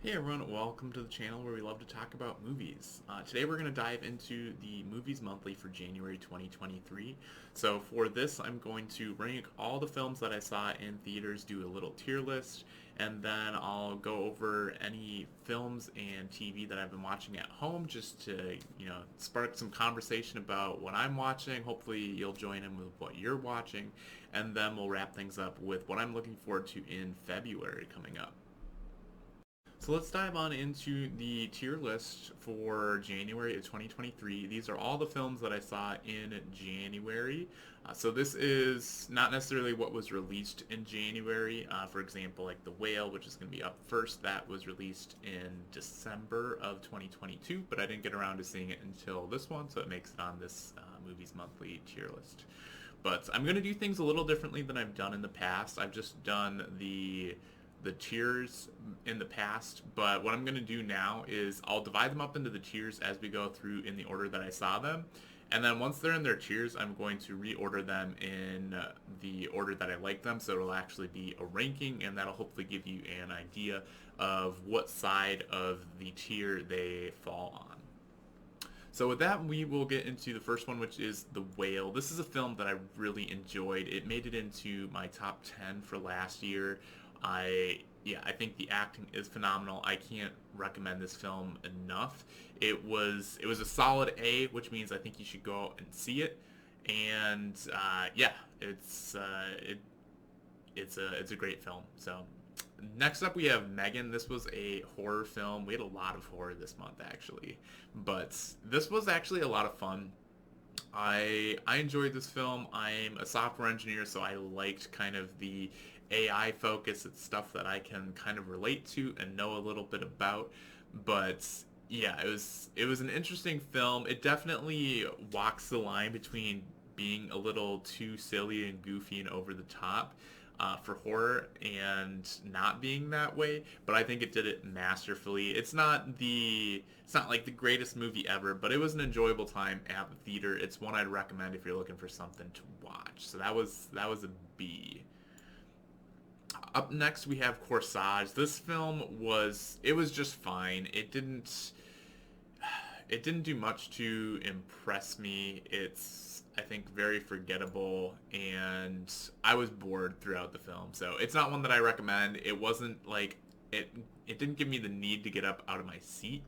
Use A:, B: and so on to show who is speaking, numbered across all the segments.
A: Hey everyone, welcome to the channel where we love to talk about movies. Today we're going to dive into the Movies Monthly for January 2023. So for this, I'm going to rank all the films that I saw in theaters, do a little tier list, and then I'll go over any films and TV that I've been watching at home just to, spark some conversation about what I'm watching. Hopefully you'll join in with what you're watching, and then we'll wrap things up with what I'm looking forward to in February coming up. So let's dive on into the tier list for January of 2023. These are all the films that I saw in January. So this is not necessarily what was released in January. For example, like The Whale, which is going to be up first, that was released in December of 2022, but I didn't get around to seeing it until this one, so it makes it on this Movies Monthly tier list. But I'm going to do things a little differently than I've done in the past. I've just done the tiers in the past, but what I'm going to do now is I'll divide them up into the tiers as we go through in the order that I saw them. And then once they're in their tiers, I'm going to reorder them in the order that I like them. So it'll actually be a ranking, and that'll hopefully give you an idea of what side of the tier they fall on. So with that, we will get into the first one, which is The Whale. This is a film that I really enjoyed. It made it into my top 10 for last year. I think the acting is phenomenal. I can't recommend this film enough. It was a solid A, which means I think you should go out and see it. And it's it's a great film. So next up we have Megan. This was a horror film. We had a lot of horror this month actually, but this was actually a lot of fun. I enjoyed this film. I'm a software engineer, so I liked kind of the AI focus. It's stuff that I can kind of relate to and know a little bit about. But yeah, it was an interesting film. It definitely walks the line between being a little too silly and goofy and over the top for horror and not being that way, but I think it did it masterfully. It's not like the greatest movie ever, but it was an enjoyable time at the theater. It's one I'd recommend if you're looking for something to watch. So that was a B. Up next we have Corsage. This film was just fine. It didn't do much to impress me. It's, I think, very forgettable, and I was bored throughout the film. So it's not one that I recommend. It wasn't like it didn't give me the need to get up out of my seat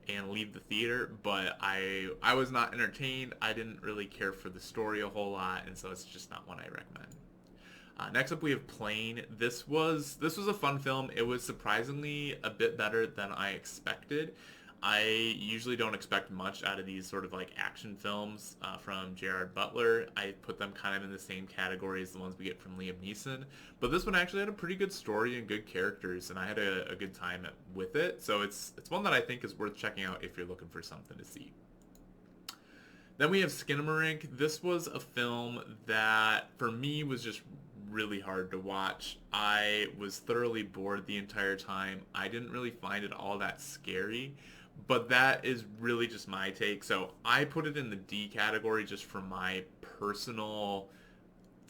A: and leave the theater, but I was not entertained. I didn't really care for the story a whole lot, and so it's just not one I recommend. Next up, we have Plane. This was a fun film. It was surprisingly a bit better than I expected. I usually don't expect much out of these sort of like action films from Gerard Butler. I put them kind of in the same category as the ones we get from Liam Neeson. But this one actually had a pretty good story and good characters, and I had a good time with it. So it's one that I think is worth checking out if you're looking for something to see. Then we have Skinamarink. This was a film that for me was just really hard to watch. I was thoroughly bored the entire time. I didn't really find it all that scary, but that is really just my take. So I put it in the D category just for my personal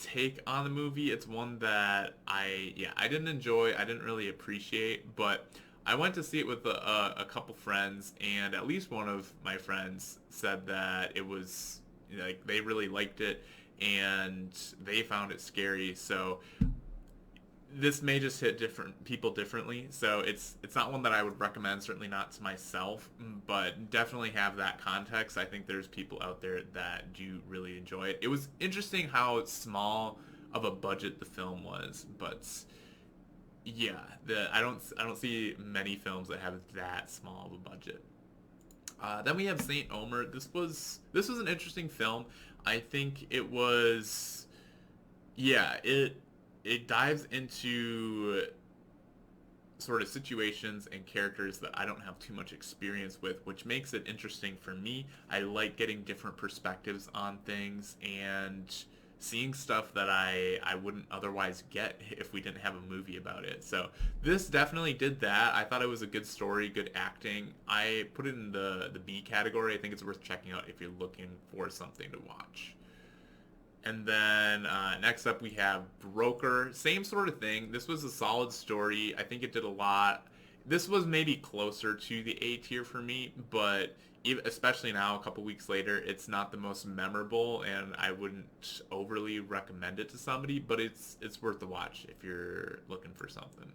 A: take on the movie. It's one that I didn't enjoy. I didn't really appreciate, but I went to see it with a couple friends, and at least one of my friends said that it was like they really liked it and they found it scary. So this may just hit different people differently. So it's not one that I would recommend, certainly not to myself, but definitely have that context. I think there's people out there that do really enjoy it. It was interesting how small of a budget the film was, but yeah, I don't see many films that have that small of a budget. Then we have Saint Omer. This was an interesting film. I think it was, yeah, it dives into sort of situations and characters that I don't have too much experience with, which makes it interesting for me. I like getting different perspectives on things and seeing stuff that I wouldn't otherwise get if we didn't have a movie about it. So this definitely did that. I thought it was a good story, good acting. I put it in the B category. I think it's worth checking out if you're looking for something to watch. And then next up we have Broker. Same sort of thing. This was a solid story. I think it did a lot. this was maybe closer to the A tier for me, but especially now, a couple weeks later, it's not the most memorable, and I wouldn't overly recommend it to somebody. But it's worth the watch if you're looking for something.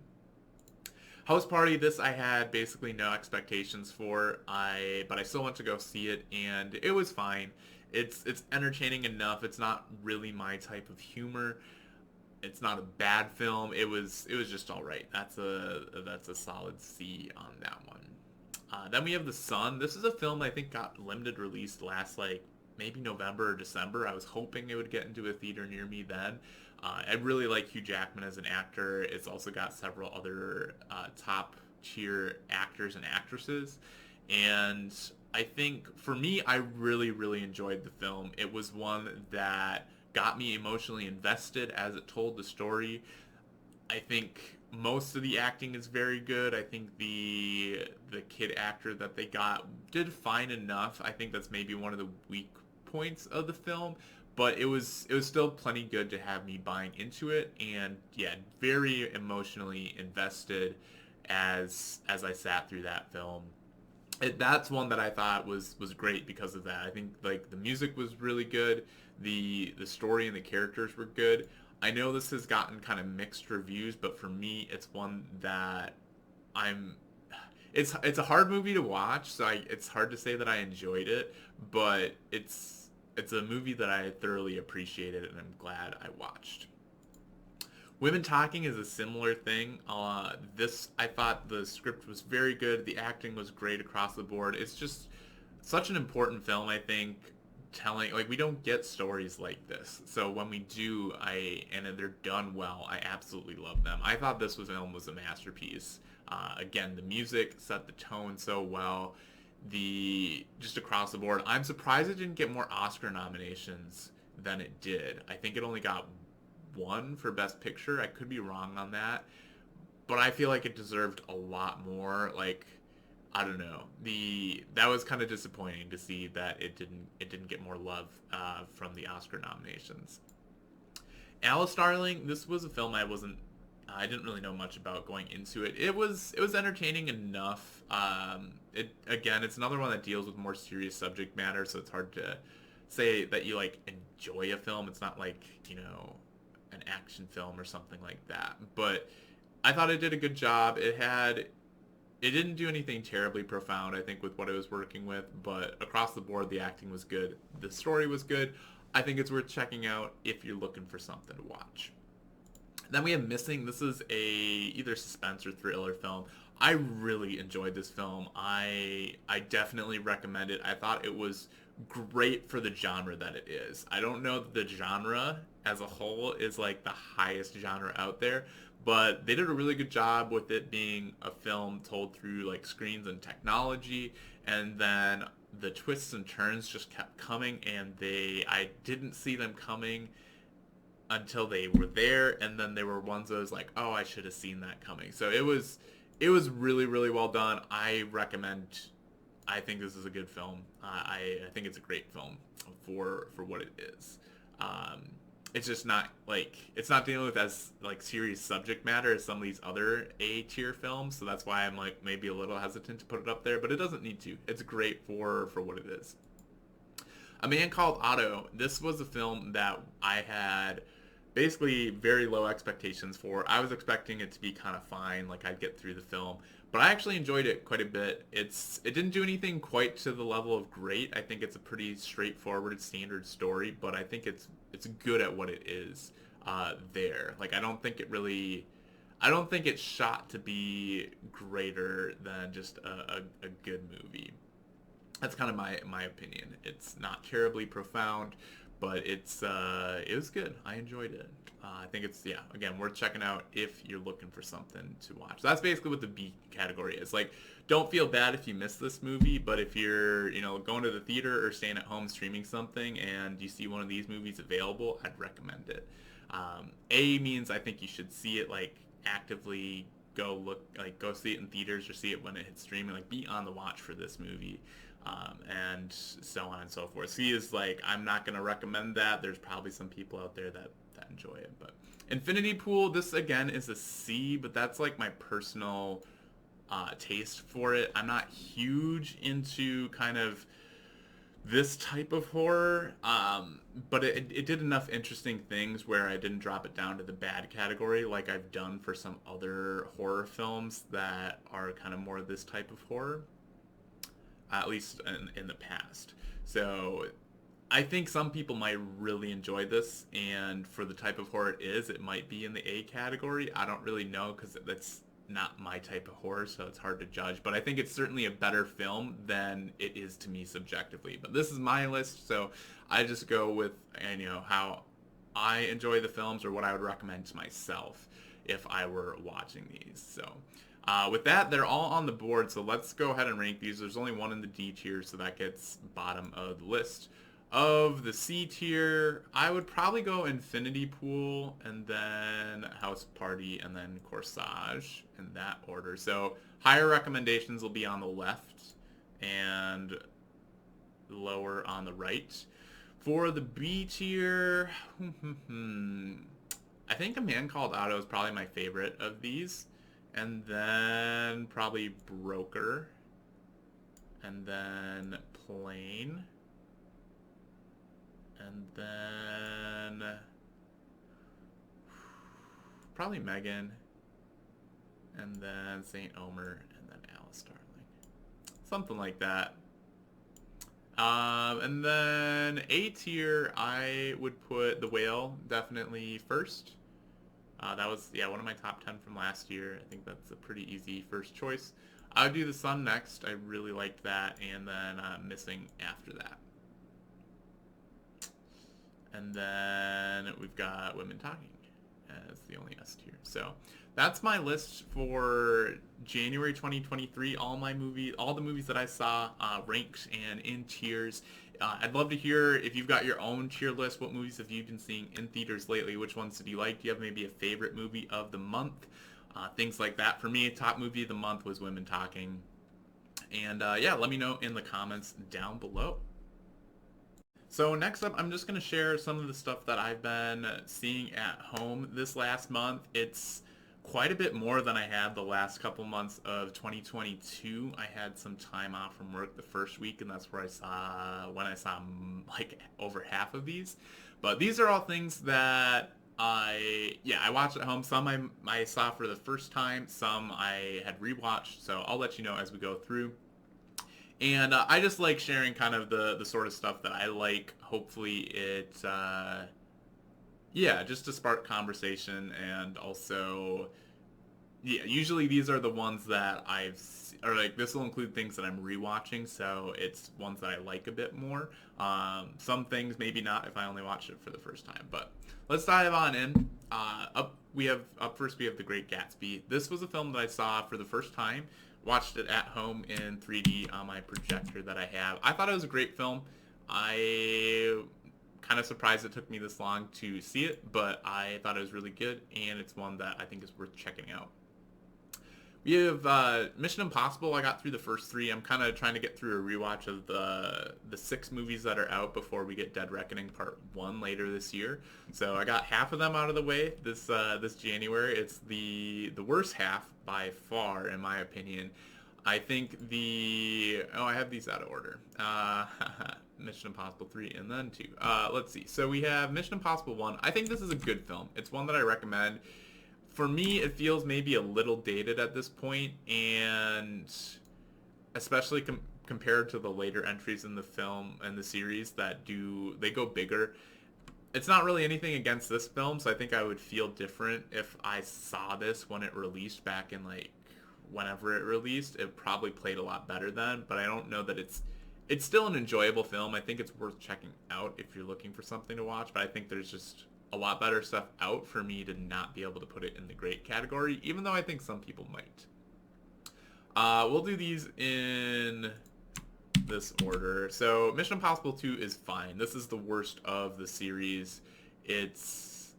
A: House Party, this I had basically no expectations for. But I still went to go see it, and it was fine. It's entertaining enough. It's not really my type of humor. It's not a bad film. It was just all right. That's a solid C on that one. Then we have The Sun. This is a film I think got limited release last like maybe November or December. I was hoping it would get into a theater near me then. I really like Hugh Jackman as an actor. It's also got several other top tier actors and actresses. And I think for me, I really, really enjoyed the film. It was one that got me emotionally invested as it told the story. I think most of the acting is very good. I think the kid actor that they got did fine enough. I think that's maybe one of the weak points of the film, but it was still plenty good to have me buying into it, and yeah, very emotionally invested as I sat through that film. That's one that I thought was great because of that. I think like the music was really good, the story and the characters were good. I know this has gotten kind of mixed reviews, but for me, it's one that I'm. It's a hard movie to watch, so it's hard to say that I enjoyed it, but it's a movie that I thoroughly appreciated, and I'm glad I watched. Women Talking is a similar thing. This I thought the script was very good. The acting was great across the board. It's just such an important film. I think telling like we don't get stories like this. So when we do, and they're done well, I absolutely love them. I thought this was a masterpiece. Again, the music set the tone so well. The just across the board, I'm surprised it didn't get more Oscar nominations than it did. I think it only got one for Best Picture. I could be wrong on that, but I feel like it deserved a lot more. Like, I don't know. That was kind of disappointing to see that it didn't get more love from the Oscar nominations. Alice Starling. This was a film I didn't really know much about going into it. It was entertaining enough. It again, it's another one that deals with more serious subject matter, so it's hard to say that you like enjoy a film. It's not like an action film or something like that. But I thought it did a good job. It didn't do anything terribly profound, I think, with what it was working with, but across the board, the acting was good. The story was good. I think it's worth checking out if you're looking for something to watch. Then we have Missing. This is a either suspense or thriller film. I really enjoyed this film. I definitely recommend it. I thought it was great for the genre that it is. I don't know that the genre as a whole is like the highest genre out there, but they did a really good job with it being a film told through like screens and technology, and then the twists and turns just kept coming, and I didn't see them coming until they were there, and then there were ones that was like, oh, I should have seen that coming. So it was really, really well done. I recommend. I think this is a good film. I think it's a great film for what it is. It's just not like it's not dealing with as like serious subject matter as some of these other A tier films. So that's why I'm like maybe a little hesitant to put it up there, but it doesn't need to. It's great for what it is. A Man Called Otto. This was a film that I had basically very low expectations for. I was expecting it to be kind of fine, like I'd get through the film, but I actually enjoyed it quite a bit. It didn't do anything quite to the level of great. I think it's a pretty straightforward, standard story, but I think it's good at what it is there. Like I don't think it's shot to be greater than just a good movie. That's kind of my opinion. It's not terribly profound, but it was good. I enjoyed it. I think it's again worth checking out if you're looking for something to watch. That's basically what the B category is. Like, don't feel bad if you miss this movie, but if you're going to the theater or staying at home streaming something and you see one of these movies available, I'd recommend it. A means I think you should see it like actively go see it in theaters or see it when it hits streaming. Like, be on the watch for this movie. And so on and so forth. C is like, I'm not going to recommend that. There's probably some people out there that enjoy it. But Infinity Pool, this again is a C, but that's like my personal taste for it. I'm not huge into kind of this type of horror, but it did enough interesting things where I didn't drop it down to the bad category like I've done for some other horror films that are kind of more this type of horror, at least in the past. So I think some people might really enjoy this, and for the type of horror it is, it might be in the A category. I don't really know because that's not my type of horror, so it's hard to judge. But I think it's certainly a better film than it is to me subjectively. But this is my list, so I just go with how I enjoy the films or what I would recommend to myself if I were watching these. So with that, they're all on the board, so let's go ahead and rank these. There's only one in the D tier, so that gets bottom of the list. Of the C tier, I would probably go Infinity Pool, and then House Party, and then Corsage in that order. So higher recommendations will be on the left, and lower on the right. For the B tier, I think A Man Called Otto is probably my favorite of these. And then probably Broker. And then Plane. And then probably Megan. And then St. Omer. And then Alice Darling. Something like that. And then A tier, I would put The Whale definitely first. That was, one of my top 10 from last year. I think that's a pretty easy first choice. I would do The Sun next. I really liked that. And then Missing after that. And then we've got Women Talking as the only S tier. So that's my list for January 2023. All the movies that I saw ranked and in tiers. I'd love to hear if you've got your own tier list. What movies have you been seeing in theaters lately? Which ones did you like? Do you have maybe a favorite movie of the month? Things like that. For me, top movie of the month was Women Talking. And let me know in the comments down below. So next up, I'm just going to share some of the stuff that I've been seeing at home this last month. It's quite a bit more than I had the last couple months of 2022. I had some time off from work the first week, and that's where I saw like over half of these. But these are all things that I watched at home. Some I saw for the first time, some I had rewatched. So I'll let you know as we go through. And I just like sharing kind of the sort of stuff that I like. Hopefully it, just to spark conversation. And also, usually these are the ones that this will include things that I'm rewatching. So it's ones that I like a bit more. Some things maybe not if I only watched it for the first time. But let's dive on in. Up first we have The Great Gatsby. This was a film that I saw for the first time. Watched it at home in 3D on my projector that I have. I thought it was a great film. I kind of surprised it took me this long to see it, but I thought it was really good, and it's one that I think is worth checking out. We have Mission Impossible. I got through the first 3. I'm kind of trying to get through a rewatch of the 6 movies that are out before we get Dead Reckoning Part 1 later this year. So I got half of them out of the way this January. It's the worst half by far, in my opinion. I think I have these out of order. Mission Impossible 3 and then 2. Let's see. So we have Mission Impossible 1. I think this is a good film. It's one that I recommend. For me, it feels maybe a little dated at this point, and especially compared to the later entries in the film and the series that they go bigger. It's not really anything against this film, so I think I would feel different if I saw this when it released back in whenever it released. It probably played a lot better then, but I don't know that it's still an enjoyable film. I think it's worth checking out if you're looking for something to watch, but I think there's just a lot better stuff out for me to not be able to put it in the great category, even though I think some people might. We'll do these in this order. So Mission Impossible 2 is fine. This is the worst of the series. It's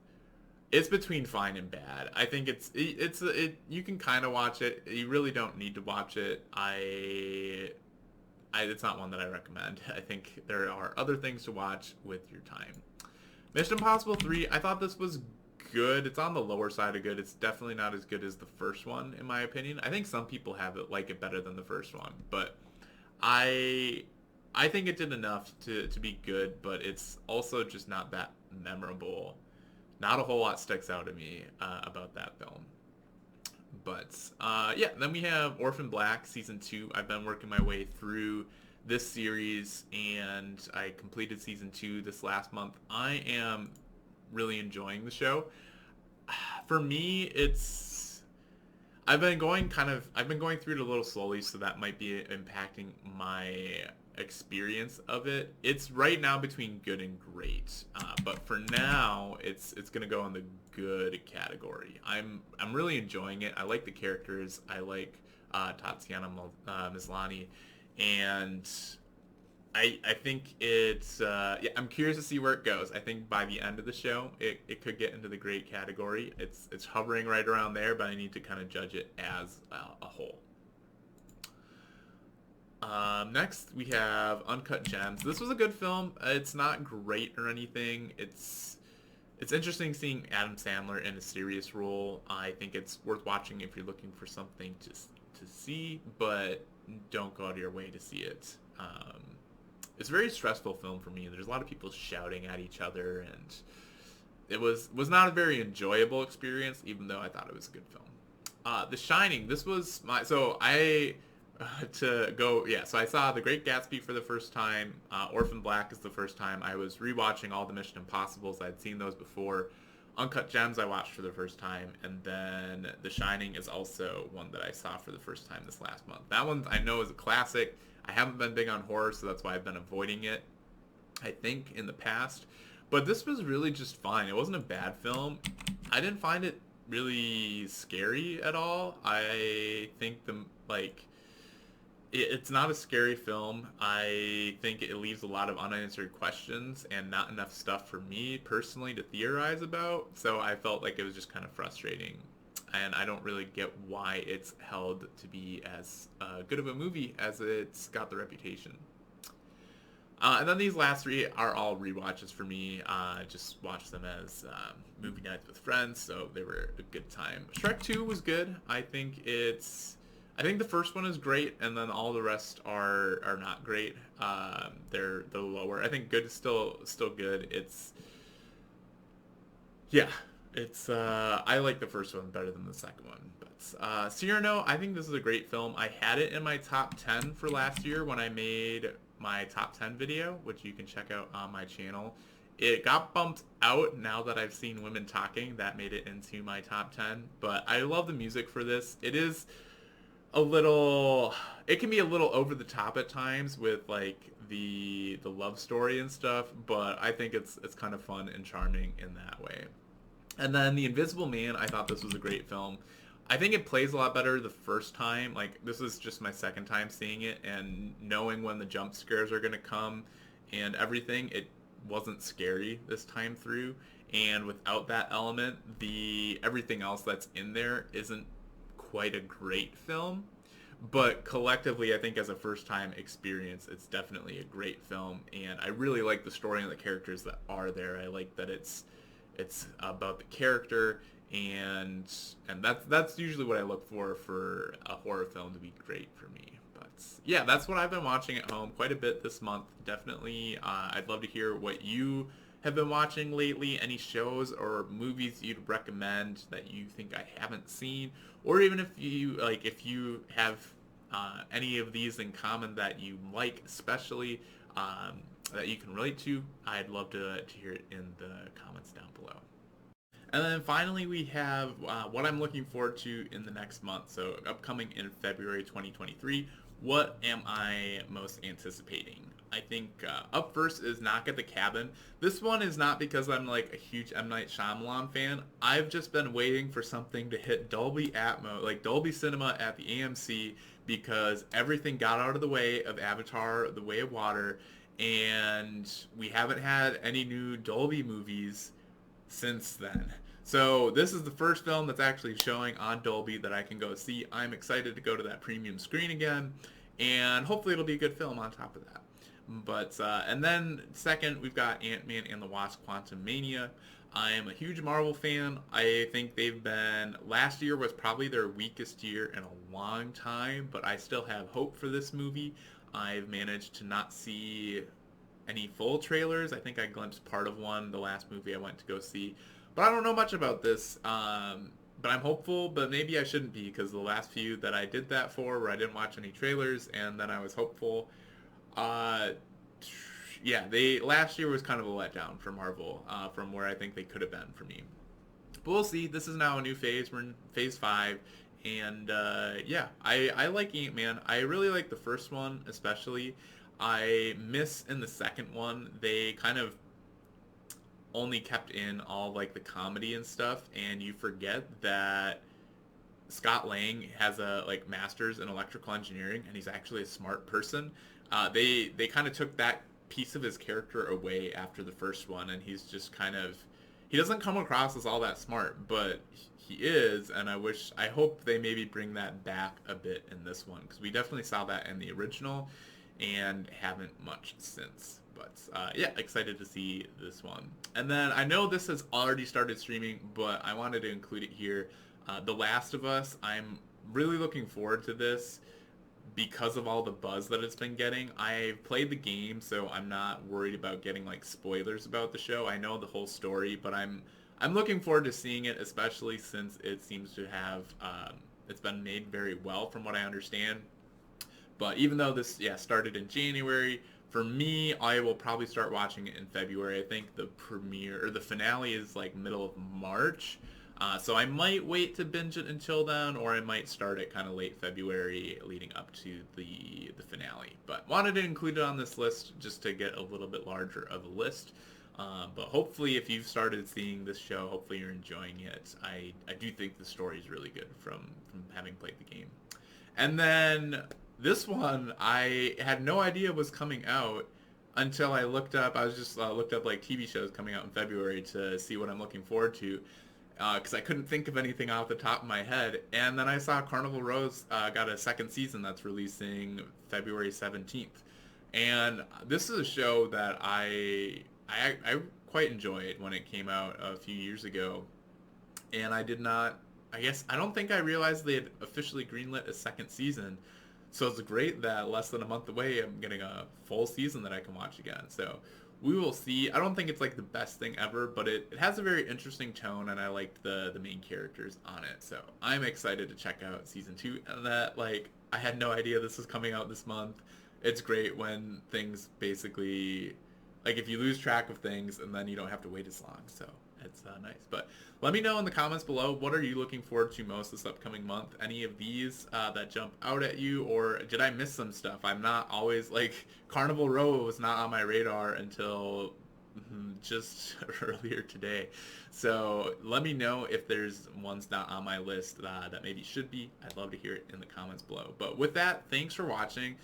A: between fine and bad. I think you can kind of watch it. You really don't need to watch it. It's not one that I recommend. I think there are other things to watch with your time. Mission Impossible 3, I thought this was good. It's on the lower side of good. It's definitely not as good as the first one, in my opinion. I think some people have it like it better than the first one, but I I think it did enough to be good, but it's also just not that memorable. Not a whole lot sticks out to me about that film. But yeah, then we have Orphan Black season 2. I've been working my way through this series, and I completed season 2 this last month. I am really enjoying the show. For me, it's I've been going through it a little slowly, so that might be impacting my experience of it. It's right now between good and great, but for now, it's gonna go in the good category. I'm really enjoying it. I like the characters. I like Tatiana Maslany, and I think it's yeah, I'm curious to see where it goes. I think by the end of the show, it could get into the great category. It's hovering right around there, but I need to kind of judge it as a whole. Next we have Uncut Gems. This was a good film. It's not great or anything. It's interesting seeing Adam Sandler in a serious role. I think it's worth watching if you're looking for something to see, but don't go out of your way to see it. It's a very stressful film for me. There's a lot of people shouting at each other, and it was not a very enjoyable experience, even though I thought it was a good film. The Shining. This was my so I to go yeah. So I saw The Great Gatsby for the first time. Orphan Black is the first time. I was rewatching all the Mission Impossibles. I'd seen those before. Uncut Gems I watched for the first time, and then The Shining is also one that I saw for the first time this last month. That one I know is a classic. I haven't been big on horror, so that's why I've been avoiding it, I think, in the past. But this was really just fine. It wasn't a bad film. I didn't find it really scary at all. I think it's not a scary film. I think it leaves a lot of unanswered questions and not enough stuff for me personally to theorize about. So I felt like it was just kind of frustrating. And I don't really get why it's held to be as good of a movie as it's got the reputation. And then these last three are all rewatches for me. Just watched them as movie nights with friends, so they were a good time. Shrek 2 was good. I think the first one is great, and then all the rest are not great. They're lower. I think good is still good. Yeah, I like the first one better than the second one. But Cyrano, I think this is a great film. I had it in my top 10 for last year when I made my top 10 video, which you can check out on my channel. It got bumped out now that I've seen Women Talking. That made it into my top 10. But I love the music for this. It can be a little over the top at times with like the love story and stuff, but I think it's kind of fun and charming in that way. And then The Invisible Man, I thought this was a great film. I think it plays a lot better the first time. Like, this is just my second time seeing it, and knowing when the jump scares are going to come and everything, it wasn't scary this time through. And without that element, everything else that's in there isn't quite a great film. But collectively, I think as a first-time experience, it's definitely a great film. And I really like the story and the characters that are there. I like that it's about the character, and that's usually what I look for a horror film to be great for me. But yeah, that's what I've been watching at home quite a bit this month. Definitely, I'd love to hear what you have been watching lately, any shows or movies you'd recommend that you think I haven't seen, or even if you have any of these in common that you like, especially that you can relate to. I'd love to hear it in the comments down below. And then finally we have what I'm looking forward to in the next month. So upcoming in February 2023, what am I most anticipating? I think up first is Knock at the Cabin. This one is not because I'm like a huge M. Night Shyamalan fan. I've just been waiting for something to hit Dolby Atmos, like Dolby Cinema at the AMC, because everything got out of the way of Avatar: The Way of Water, and we haven't had any new Dolby movies since then. So this is the first film that's actually showing on Dolby that I can go see. I'm excited to go to that premium screen again, and hopefully it'll be a good film on top of that. But and then second, we've got Ant-Man and the Wasp: Quantumania. I am a huge Marvel fan. I think they've been, last year was probably their weakest year in a long time, but I still have hope for this movie. I've managed to not see any full trailers. I think I glimpsed part of one, the last movie I went to go see. But I don't know much about this. But I'm hopeful, but maybe I shouldn't be because the last few that I did that for where I didn't watch any trailers and then I was hopeful. Uh, yeah, they last year was kind of a letdown for Marvel from where I think they could have been for me. But we'll see. This is now a new phase. We're in phase 5. And yeah, I like Ant-Man. I really like the first one especially. I miss in the second one, they kind of only kept in all like the comedy and stuff, and you forget that Scott Lang has a like master's in electrical engineering, and he's actually a smart person. They kind of took that piece of his character away after the first one, and he's just kind of he doesn't come across as all that smart, but he is, and I hope they maybe bring that back a bit in this one because we definitely saw that in the original, and haven't much since. But yeah, excited to see this one. And then I know this has already started streaming, but I wanted to include it here. The Last of Us, I'm really looking forward to this because of all the buzz that it's been getting. I've played the game, so I'm not worried about getting like spoilers about the show. I know the whole story, but I'm looking forward to seeing it, especially since it seems to have it's been made very well from what I understand. But even though this started in January, for me, I will probably start watching it in February. I think the premiere or the finale is like middle of March. So I might wait to binge it until then, or I might start it kind of late February leading up to the finale. But wanted to include it on this list just to get a little bit larger of a list. But hopefully if you've started seeing this show, hopefully you're enjoying it. I do think the story is really good from having played the game. And then this one, I had no idea was coming out until I looked up. I was just looked up like TV shows coming out in February to see what I'm looking forward to, because I couldn't think of anything off the top of my head. And then I saw Carnival Rose got a second season that's releasing February 17th. And this is a show that I quite enjoyed when it came out a few years ago. And I did not, I guess, I don't think I realized they had officially greenlit a second season. So it's great that less than a month away, I'm getting a full season that I can watch again. So we will see. I don't think it's like the best thing ever, but it has a very interesting tone, and I liked the main characters on it. So I'm excited to check out season 2. And that, like, I had no idea this was coming out this month. It's great when things basically, like, if you lose track of things and then you don't have to wait as long. So it's nice. But let me know in the comments below, what are you looking forward to most this upcoming month? Any of these that jump out at you, or did I miss some stuff? I'm not always, like, Carnival Row was not on my radar until just earlier today. So let me know if there's ones not on my list that maybe should be. I'd love to hear it in the comments below. But with that, thanks for watching.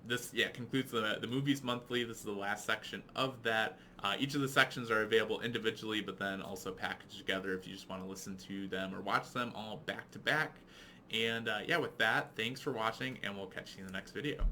A: This concludes the Movies Monthly. This is the last section of that. Each of the sections are available individually, but then also packaged together if you just want to listen to them or watch them all back to back. And yeah, with that, thanks for watching, and we'll catch you in the next video.